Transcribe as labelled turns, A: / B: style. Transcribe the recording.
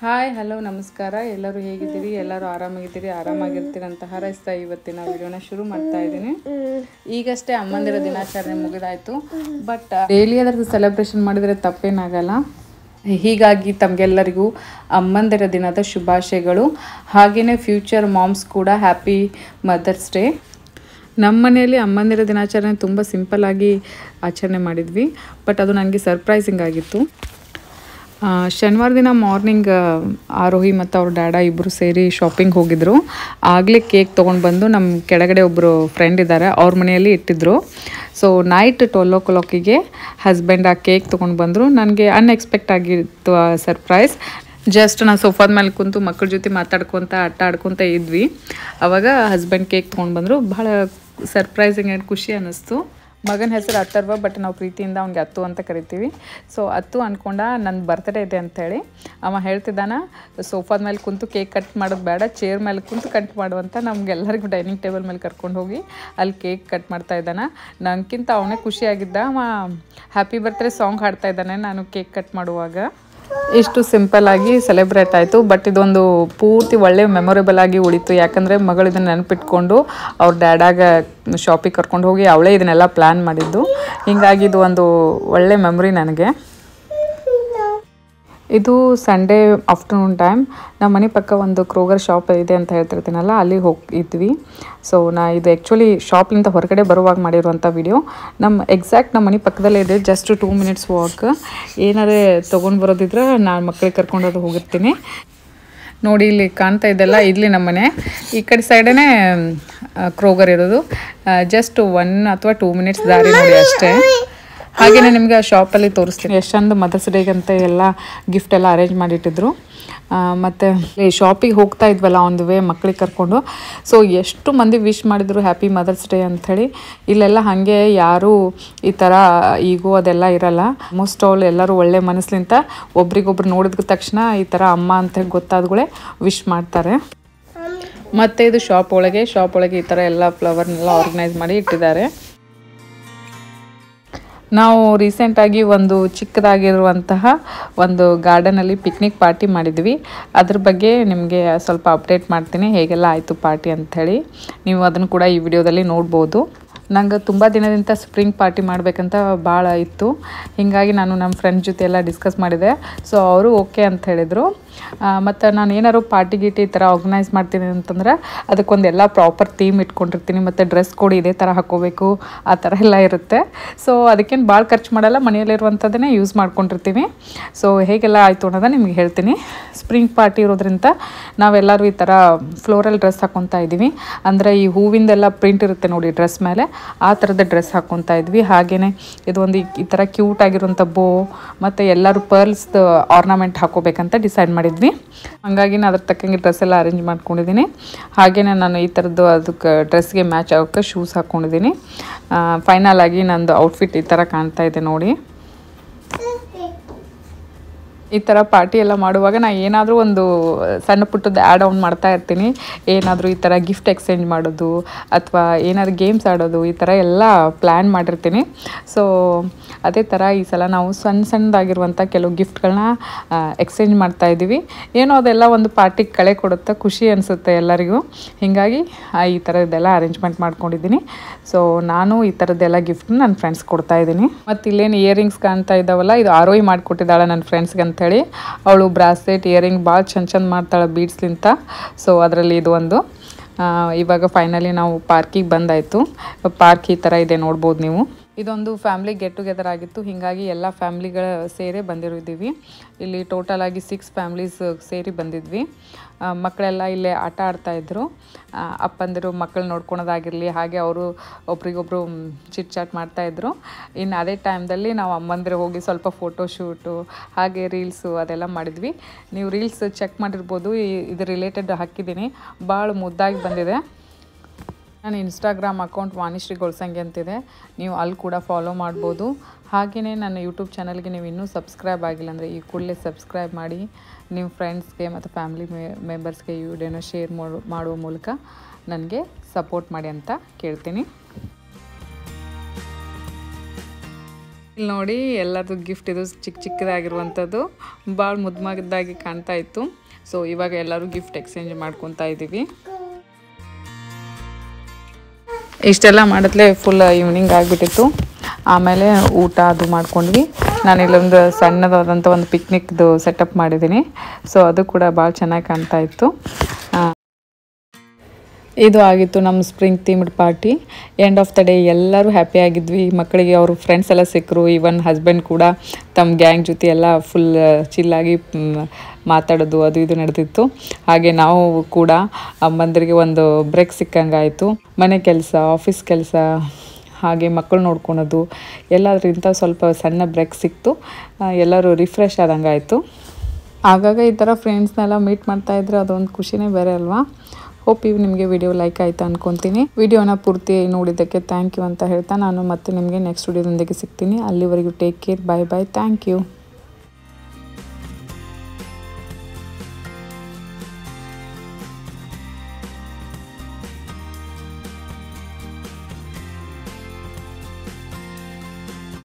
A: Hi hello ನಮಸ್ಕಾರ. ಎಲ್ಲರೂ ಹೇಗಿದ್ದೀರಿ? ಎಲ್ಲರೂ ಆರಾಮಾಗಿರ್ತೀರಿ ಅಂತ ಹಾರೈಸ್ತಾ ಇವತ್ತಿನ ವಿಡಿಯೋನ ಶುರು ಮಾಡ್ತಾ ಇದ್ದೀನಿ. ಈಗಷ್ಟೇ ಅಮ್ಮಂದಿರ ದಿನಾಚರಣೆ ಮುಗಿದಾಯಿತು. ಬಟ್ ಡೈಲಿ ಅದರದ್ದು ಸೆಲೆಬ್ರೇಷನ್ ಮಾಡಿದರೆ ತಪ್ಪೇನಾಗಲ್ಲ. ಹೀಗಾಗಿ ತಮಗೆಲ್ಲರಿಗೂ ಅಮ್ಮಂದಿರ ದಿನದ ಶುಭಾಶಯಗಳು. ಹಾಗೆಯೇ ಫ್ಯೂಚರ್ ಮಾಮ್ಸ್ ಕೂಡ ಹ್ಯಾಪಿ ಮದರ್ಸ್ ಡೇ. ನಮ್ಮ ಮನೆಯಲ್ಲಿ ಅಮ್ಮಂದಿರ ದಿನಾಚರಣೆ ತುಂಬ ಸಿಂಪಲ್ಲಾಗಿ ಆಚರಣೆ ಮಾಡಿದ್ವಿ. ಬಟ್ ಅದು ನನಗೆ ಸರ್ಪ್ರೈಸಿಂಗ್ ಆಗಿತ್ತು. ಶನಿವಾರ ದಿನ ಮಾರ್ನಿಂಗ್ ಆರೋಹಿ ಮತ್ತು ಅವ್ರ ಡ್ಯಾಡ ಇಬ್ಬರು ಸೇರಿ ಶಾಪಿಂಗ್ ಹೋಗಿದ್ರು. ಆಗಲೇ ಕೇಕ್ ತೊಗೊಂಡು ಬಂದು ನಮ್ಮ ಕೆಳಗಡೆ ಒಬ್ಬರು ಫ್ರೆಂಡ್ ಇದ್ದಾರೆ, ಅವ್ರ ಮನೆಯಲ್ಲಿ ಇಟ್ಟಿದ್ರು. ಸೊ ನೈಟ್ 12 o'clock ಹಸ್ಬೆಂಡ್ ಆ ಕೇಕ್ ತೊಗೊಂಡು ಬಂದರು. ನನಗೆ ಅನ್ಎಕ್ಸ್ಪೆಕ್ಟ್ ಆಗಿತ್ತು ಆ ಸರ್ಪ್ರೈಸ್. ಜಸ್ಟ್ ನಾನು ಸೋಫಾದ ಮೇಲೆ ಕುಂತು ಮಕ್ಕಳ ಜೊತೆ ಮಾತಾಡ್ಕೊತ ಆಟ ಆಡ್ಕೊತ ಇದ್ವಿ. ಆವಾಗ ಹಸ್ಬೆಂಡ್ ಕೇಕ್ ತೊಗೊಂಡು ಬಂದರು. ಭಾಳ ಸರ್ಪ್ರೈಸಿಂಗ್ ಆ್ಯಂಡ್ ಖುಷಿ ಅನ್ನಿಸ್ತು. ಮಗನ ಹೆಸರು ಅಥರ್ವ, ಬಟ್ ನಾವು ಪ್ರೀತಿಯಿಂದ ಅವ್ನಿಗೆ ಅತ್ತು ಅಂತ ಕರಿತೀವಿ. ಸೊ ಅತ್ತು ಅಂದ್ಕೊಂಡ ನನ್ನ ಬರ್ತ್ಡೇ ಇದೆ ಅಂಥೇಳಿ ಅವ ಹೇಳ್ತಿದ್ದಾನ, ಸೋಫಾದ ಮೇಲೆ ಕುಂತು ಕೇಕ್ ಕಟ್ ಮಾಡೋದು ಬೇಡ, ಚೇರ್ ಮೇಲೆ ಕುಂತು ಕಟ್ ಮಾಡುವಂತ ನಮಗೆಲ್ಲರಿಗೂ ಡೈನಿಂಗ್ ಟೇಬಲ್ ಮೇಲೆ ಕರ್ಕೊಂಡು ಹೋಗಿ ಅಲ್ಲಿ ಕೇಕ್ ಕಟ್ ಮಾಡ್ತಾ ಇದ್ದಾನೆ. ನನಗಿಂತ ಅವನೇ ಖುಷಿಯಾಗಿದ್ದ. ಅವ ಹ್ಯಾಪಿ ಬರ್ತ್ಡೇ ಸಾಂಗ್ ಹಾಡ್ತಾ ಇದ್ದಾನೆ ನಾನು ಕೇಕ್ ಕಟ್ ಮಾಡುವಾಗ. ಇಷ್ಟು ಸಿಂಪಲ್ಲಾಗಿ ಸೆಲೆಬ್ರೇಟ್ ಆಯಿತು. ಬಟ್ ಇದೊಂದು ಪೂರ್ತಿ ಒಳ್ಳೆ ಮೆಮೊರೇಬಲ್ ಆಗಿ ಉಳಿತು. ಯಾಕಂದರೆ ಮಗಳು ಇದನ್ನು ನೆನಪಿಟ್ಕೊಂಡು ಅವ್ರ ಡ್ಯಾಡಾಗ ಶಾಪಿಗೆ ಕರ್ಕೊಂಡು ಹೋಗಿ ಅವಳೇ ಇದನ್ನೆಲ್ಲ ಪ್ಲ್ಯಾನ್ ಮಾಡಿದ್ದು. ಹೀಗಾಗಿ ಇದು ಒಂದು ಒಳ್ಳೆ ಮೆಮೊರಿ ನನಗೆ. ಇದು ಸಂಡೇ ಆಫ್ಟರ್ನೂನ್ ಟೈಮ್. ನಮ್ಮ ಮನೆ ಪಕ್ಕ ಒಂದು ಕ್ರೋಗರ್ ಶಾಪ್ ಇದೆ ಅಂತ ಹೇಳ್ತಿರ್ತೀನಲ್ಲ, ಅಲ್ಲಿ ಹೋಗಿದ್ವಿ. ಸೊ ಇದು ಆ್ಯಕ್ಚುಲಿ ಶಾಪ್ಲಿಂದ ಹೊರಗಡೆ ಬರುವಾಗ ಮಾಡಿರುವಂಥ ವಿಡಿಯೋ. ನಮ್ಮ ಮನೆ ಪಕ್ಕದಲ್ಲೇ ಇದೆ, ಜಸ್ಟ್ 2 minutes ವಾಕ್. ಏನಾರೇ ತೊಗೊಂಡು ಬರೋದಿದ್ರೆ ನಾನು ಮಕ್ಕಳಿಗೆ ಕರ್ಕೊಂಡೋದು ಹೋಗಿರ್ತೀನಿ. ನೋಡಿ ಇಲ್ಲಿ ಕಾಣ್ತಾ ಇದ್ದಲ್ಲ, ಇಲ್ಲಿ ನಮ್ಮ ಮನೆ ಈ ಕಡೆ ಸೈಡೇ ಕ್ರೋಗರ್ ಇರೋದು. ಜಸ್ಟ್ 1 ಅಥವಾ 2 minutes ದಾರಿ ನೋಡಿ ಅಷ್ಟೇ. ಹಾಗೆಯೇ ನಿಮಗೆ ಆ ಶಾಪಲ್ಲಿ ತೋರಿಸ್ತೀನಿ ಎಷ್ಟೊಂದು ಮದರ್ಸ್ ಡೇಗೆ ಅಂತ ಎಲ್ಲ ಗಿಫ್ಟ್ ಎಲ್ಲ ಅರೇಂಜ್ ಮಾಡಿಟ್ಟಿದ್ರು. ಮತ್ತು ಈ ಶಾಪಿಗೆ ಹೋಗ್ತಾ ಇದ್ವಲ್ಲ ಆನ್ ದ ವೇ ಮಕ್ಕಳಿಗೆ ಕರ್ಕೊಂಡು. ಸೊ ಎಷ್ಟು ಮಂದಿ ವಿಶ್ ಮಾಡಿದ್ರು ಹ್ಯಾಪಿ ಮದರ್ಸ್ ಡೇ ಅಂಥೇಳಿ. ಇಲ್ಲೆಲ್ಲ ಹಾಗೆ ಯಾರೂ ಈ ಥರ ಈಗೋ ಅದೆಲ್ಲ ಇರಲ್ಲ. ಆಲ್ಮೋಸ್ಟ್ ಆಲ್ ಎಲ್ಲರೂ ಒಳ್ಳೆ ಮನಸ್ಸಿಂದ ಒಬ್ರಿಗೊಬ್ರು ನೋಡಿದ ತಕ್ಷಣ ಈ ಥರ ಅಮ್ಮ ಅಂತ ಗೊತ್ತಾದ್ಗಳೇ ವಿಶ್ ಮಾಡ್ತಾರೆ. ಮತ್ತು ಇದು ಶಾಪ್ ಒಳಗೆ ಈ ಥರ ಎಲ್ಲ ಫ್ಲವರ್ನೆಲ್ಲ ಆರ್ಗನೈಸ್ ಮಾಡಿ ಇಟ್ಟಿದ್ದಾರೆ. ನಾವು ರೀಸೆಂಟಾಗಿ ಒಂದು ಚಿಕ್ಕದಾಗಿರುವಂತಹ ಒಂದು ಗಾರ್ಡನಲ್ಲಿ ಪಿಕ್ನಿಕ್ ಪಾರ್ಟಿ ಮಾಡಿದ್ವಿ. ಅದ್ರ ಬಗ್ಗೆ ನಿಮಗೆ ಸ್ವಲ್ಪ ಅಪ್ಡೇಟ್ ಮಾಡ್ತೀನಿ, ಹೇಗೆಲ್ಲ ಆಯಿತು ಪಾರ್ಟಿ ಅಂಥೇಳಿ. ನೀವು ಅದನ್ನು ಕೂಡ ಈ ವಿಡಿಯೋದಲ್ಲಿ ನೋಡ್ಬೋದು. ನಂಗೆ ತುಂಬ ದಿನದಿಂದ ಸ್ಪ್ರಿಂಗ್ ಪಾರ್ಟಿ ಮಾಡಬೇಕಂತ ಭಾಳ ಇತ್ತು. ಹೀಗಾಗಿ ನಾನು ನಮ್ಮ ಫ್ರೆಂಡ್ ಜೊತೆ ಎಲ್ಲ ಡಿಸ್ಕಸ್ ಮಾಡಿದೆ. ಸೊ ಅವರು ಓಕೆ ಅಂತ ಹೇಳಿದರು. ಮತ್ತು ನಾನು ಏನಾದ್ರು ಪಾರ್ಟಿ ಗೀಟಿ ಈ ಥರ ಆರ್ಗನೈಸ್ ಮಾಡ್ತೀನಿ ಅಂತಂದ್ರೆ ಅದಕ್ಕೊಂದೆಲ್ಲ ಪ್ರಾಪರ್ ಥೀಮ್ ಇಟ್ಕೊಂಡಿರ್ತೀನಿ. ಮತ್ತು ಡ್ರೆಸ್ ಕೋಡ್ ಇದೇ ಥರ ಹಾಕ್ಕೋಬೇಕು, ಆ ಥರ ಎಲ್ಲ ಇರುತ್ತೆ. ಸೊ ಅದಕ್ಕೇನು ಭಾಳ ಖರ್ಚು ಮಾಡಲ್ಲ, ಮನೆಯಲ್ಲಿರುವಂಥದ್ದನ್ನೇ ಯೂಸ್ ಮಾಡ್ಕೊಂಡಿರ್ತೀವಿ. ಸೊ ಹೇಗೆಲ್ಲ ಆಯಿತು ಅನ್ನೋದು ನಿಮಗೆ ಹೇಳ್ತೀನಿ. ಸ್ಪ್ರಿಂಗ್ ಪಾರ್ಟಿ ಇರೋದ್ರಿಂದ ನಾವೆಲ್ಲರೂ ಈ ಥರ ಫ್ಲೋರಲ್ ಡ್ರೆಸ್ ಹಾಕ್ಕೊತಾ ಇದ್ದೀವಿ. ಅಂದರೆ ಈ ಹೂವಿಂದೆಲ್ಲ ಪ್ರಿಂಟ್ ಇರುತ್ತೆ ನೋಡಿ ಡ್ರೆಸ್ ಮೇಲೆ, ಆ ಥರದ ಡ್ರೆಸ್ ಹಾಕ್ಕೊತಾ ಇದ್ವಿ. ಹಾಗೆಯೇ ಇದೊಂದು ಈ ಥರ ಕ್ಯೂಟ್ ಆಗಿರುವಂಥ ಬೋ ಮತ್ತು ಎಲ್ಲರೂ ಪರ್ಲ್ಸ್ದು ಆರ್ನಮೆಂಟ್ ಹಾಕೋಬೇಕಂತ ಡಿಸೈಡ್ ಮಾಡಿದ್ವಿ. ಹಾಗಾಗಿ ನಾನು ಅದ್ರ ತಕ್ಕಂಗೆ ಡ್ರೆಸ್ ಎಲ್ಲ ಅರೇಂಜ್ ಮಾಡ್ಕೊಂಡಿದ್ದೀನಿ. ಹಾಗೆಯೇ ನಾನು ಈ ಥರದ್ದು ಅದಕ್ಕೆ ಡ್ರೆಸ್ಗೆ ಮ್ಯಾಚ್ ಆಗೋಕ್ಕೆ ಶೂಸ್ ಹಾಕ್ಕೊಂಡಿದ್ದೀನಿ. ಫೈನಲ್ ಆಗಿ ನಂದು ಔಟ್ಫಿಟ್ ಈ ಥರ ಕಾಣ್ತಾ ಇದೆ ನೋಡಿ. ಈ ಥರ ಪಾರ್ಟಿ ಎಲ್ಲ ಮಾಡುವಾಗ ನಾನು ಏನಾದರೂ ಒಂದು ಸಣ್ಣ ಪುಟ್ಟದ್ದು ಆ್ಯಡ್ ಆನ್ ಮಾಡ್ತಾ ಇರ್ತೀನಿ. ಏನಾದರೂ ಈ ಥರ ಗಿಫ್ಟ್ ಎಕ್ಸ್ಚೇಂಜ್ ಮಾಡೋದು ಅಥವಾ ಏನಾದರೂ ಗೇಮ್ಸ್ ಆಡೋದು, ಈ ಥರ ಎಲ್ಲ ಪ್ಲ್ಯಾನ್ ಮಾಡಿರ್ತೀನಿ. ಸೊ ಅದೇ ಥರ ಈ ಸಲ ನಾವು ಸಣ್ಣದಾಗಿರುವಂಥ ಕೆಲವು ಗಿಫ್ಟ್ಗಳನ್ನ ಎಕ್ಸ್ಚೇಂಜ್ ಮಾಡ್ತಾಯಿದ್ದೀವಿ. ಏನೋ ಅದೆಲ್ಲ ಒಂದು ಪಾರ್ಟಿಗೆ ಕಳೆ ಕೊಡುತ್ತೆ, ಖುಷಿ ಅನಿಸುತ್ತೆ ಎಲ್ಲರಿಗೂ. ಹೀಗಾಗಿ ಈ ಥರದ್ದೆಲ್ಲ ಅರೇಂಜ್ಮೆಂಟ್ ಮಾಡ್ಕೊಂಡಿದ್ದೀನಿ. ಸೊ ನಾನು ಈ ಥರದ್ದೆಲ್ಲ ಗಿಫ್ಟ್ನ ನನ್ನ ಫ್ರೆಂಡ್ಸ್ ಕೊಡ್ತಾಯಿದ್ದೀನಿ. ಮತ್ತು ಇಲ್ಲೇನು ಇಯರಿಂಗ್ಸ್ ಕಾಣ್ತಾ ಇದ್ದಾವಲ್ಲ, ಇದು ಆರೋಹಿ ಮಾಡಿಕೊಟ್ಟಿದ್ದಾಳೆ ನನ್ನ ಫ್ರೆಂಡ್ಸ್ಗೆ ಅಂಥೇಳಿ. ಅವಳು ಬ್ರಾಸ್ಲೆಟ್ ಇಯರಿಂಗ್ ಭಾಳ ಚಂದ ಮಾಡ್ತಾಳೆ ಬೀಡ್ಸ್ಲಿಂತ. ಸೊ ಅದರಲ್ಲಿ ಇದು ಒಂದು. ಇವಾಗ ಫೈನಲಿ ನಾವು ಪಾರ್ಕಿಗೆ ಬಂದಾಯಿತು. ಪಾರ್ಕ್ ಈ ಥರ ಇದೆ ನೋಡ್ಬೋದು ನೀವು. ಇದೊಂದು ಫ್ಯಾಮ್ಲಿ ಗೆಟ್ ಟುಗೆದರ್ ಆಗಿತ್ತು. ಹೀಗಾಗಿ ಎಲ್ಲ ಫ್ಯಾಮ್ಲಿಗಳ ಸೇರಿ ಬಂದಿರೋದ್ದೀವಿ. ಇಲ್ಲಿ ಟೋಟಲಾಗಿ 6 ಫ್ಯಾಮ್ಲೀಸ್ ಸೇರಿ ಬಂದಿದ್ವಿ. ಮಕ್ಕಳೆಲ್ಲ ಇಲ್ಲೇ ಆಟ ಆಡ್ತಾಯಿದ್ರು. ಅಪ್ಪಂದಿರು ಮಕ್ಕಳು ನೋಡ್ಕೊಳೋದಾಗಿರಲಿ, ಹಾಗೆ ಅವರು ಒಬ್ರಿಗೊಬ್ರು ಚಿಟ್ ಚಾಟ್ ಮಾಡ್ತಾಯಿದ್ರು. ಇನ್ನು ಅದೇ ಟೈಮ್ದಲ್ಲಿ ನಾವು ಅಮ್ಮಂದಿರು ಹೋಗಿ ಸ್ವಲ್ಪ ಫೋಟೋಶೂಟು ಹಾಗೆ ರೀಲ್ಸು ಅದೆಲ್ಲ ಮಾಡಿದ್ವಿ. ನೀವು ರೀಲ್ಸ್ ಚೆಕ್ ಮಾಡಿರ್ಬೋದು, ಇದು ರಿಲೇಟೆಡ್ ಹಾಕಿದ್ದೀನಿ, ಭಾಳ ಮುದ್ದಾಗಿ ಬಂದಿದೆ. ನನ್ನ ಇನ್ಸ್ಟಾಗ್ರಾಮ್ ಅಕೌಂಟ್ ವಾಣಿಶ್ರೀ ಗೊಳ್ಸಂಗಿ ಅಂತಿದೆ, ನೀವು ಅಲ್ಲಿ ಕೂಡ ಫಾಲೋ ಮಾಡ್ಬೋದು. ಹಾಗೆಯೇ ನನ್ನ ಯೂಟ್ಯೂಬ್ ಚಾನಲ್ಗೆ ನೀವು ಇನ್ನೂ ಸಬ್ಸ್ಕ್ರೈಬ್ ಆಗಿಲ್ಲ ಅಂದರೆ ಈ ಕೂಡಲೇ ಸಬ್ಸ್ಕ್ರೈಬ್ ಮಾಡಿ ನಿಮ್ಮ ಫ್ರೆಂಡ್ಸ್ಗೆ ಮತ್ತು ಫ್ಯಾಮಿಲಿ ಮೆಂಬರ್ಸ್ಗೆ ಈ ವಿಡಿಯೋನ ಶೇರ್ ಮಾಡುವ ಮೂಲಕ ನನಗೆ ಸಪೋರ್ಟ್ ಮಾಡಿ ಅಂತ ಕೇಳ್ತೀನಿ. ಇಲ್ಲಿ ನೋಡಿ ಎಲ್ಲರದು ಗಿಫ್ಟ್ ಇದು ಚಿಕ್ಕದಾಗಿರುವಂಥದ್ದು ಭಾಳ ಮುದ್ದಾಗಿ ಕಾಣ್ತಾ ಇತ್ತು. ಸೊ ಇವಾಗ ಎಲ್ಲರೂ ಗಿಫ್ಟ್ ಎಕ್ಸ್ಚೇಂಜ್ ಮಾಡ್ಕೊತಾ ಇದ್ದೀವಿ. ಇಷ್ಟೆಲ್ಲ ಮಾಡಿದ್ಲೇ ಫುಲ್ ಈವ್ನಿಂಗ್ ಆಗಿಬಿಟ್ಟಿತ್ತು. ಆಮೇಲೆ ಊಟ ಅದು ಮಾಡ್ಕೊಂಡ್ವಿ. ನಾನು ಇಲ್ಲೊಂದು ಸಣ್ಣದಾದಂಥ ಒಂದು ಪಿಕ್ನಿಕ್ದು ಸೆಟಪ್ ಮಾಡಿದ್ದೀನಿ. ಸೊ ಅದು ಕೂಡ ಭಾಳ ಚೆನ್ನಾಗಿ ಕಾಣ್ತಾ ಇತ್ತು. ಇದು ಆಗಿತ್ತು ನಮ್ಮ spring themed party. End of the day ಎಲ್ಲರೂ ಹ್ಯಾಪಿ ಆಗಿದ್ವಿ. ಮಕ್ಕಳಿಗೆ ಅವ್ರ ಫ್ರೆಂಡ್ಸ್ ಎಲ್ಲ ಸಿಕ್ಕರು. ಈವನ್ ಹಸ್ಬೆಂಡ್ ಕೂಡ ತಮ್ಮ ಗ್ಯಾಂಗ್ ಜೊತೆ ಎಲ್ಲ ಫುಲ್ ಚಿಲ್ಲಾಗಿ ಮಾತಾಡೋದು ಅದು ಇದು ನಡೆದಿತ್ತು. ಹಾಗೆ ನಾವು ಕೂಡ ಅಮ್ಮಂದಿರಿಗೆ ಒಂದು ಬ್ರೇಕ್ ಸಿಕ್ಕಂಗಾಯಿತು. ಮನೆ ಕೆಲಸ, ಆಫೀಸ್ ಕೆಲಸ, ಹಾಗೆ ಮಕ್ಕಳು ನೋಡ್ಕೊಳೋದು ಎಲ್ಲದರಿಂದ ಸ್ವಲ್ಪ ಸಣ್ಣ ಬ್ರೇಕ್ ಸಿಕ್ತು. ಎಲ್ಲರೂ ರಿಫ್ರೆಶ್ ಆದಂಗೆ ಆಯಿತು. ಆಗಾಗ ಈ ಥರ ಫ್ರೆಂಡ್ಸ್ನೆಲ್ಲ ಮೀಟ್ ಮಾಡ್ತಾಯಿದ್ರೆ ಅದೊಂದು ಖುಷಿನೇ ಬೇರೆ ಅಲ್ವಾ. ಹೋಪ್ ನಿಮಗೆ ವಿಡಿಯೋ ಲೈಕ್ ಆಯಿತು ಅನ್ಕೊತೀನಿ. ವಿಡಿಯೋನ ಪೂರ್ತಿ ನೋಡಿದ್ದಕ್ಕೆ ಥ್ಯಾಂಕ್ ಯು ಅಂತ ಹೇಳ್ತಾ ನಾನು ಮತ್ತೆ ನಿಮಗೆ ನೆಕ್ಸ್ಟ್ ವಿಡಿಯೋದೊಂದಿಗೆ ಸಿಗ್ತೀನಿ. ಅಲ್ಲಿವರೆಗೂ take care, bye bye, thank you.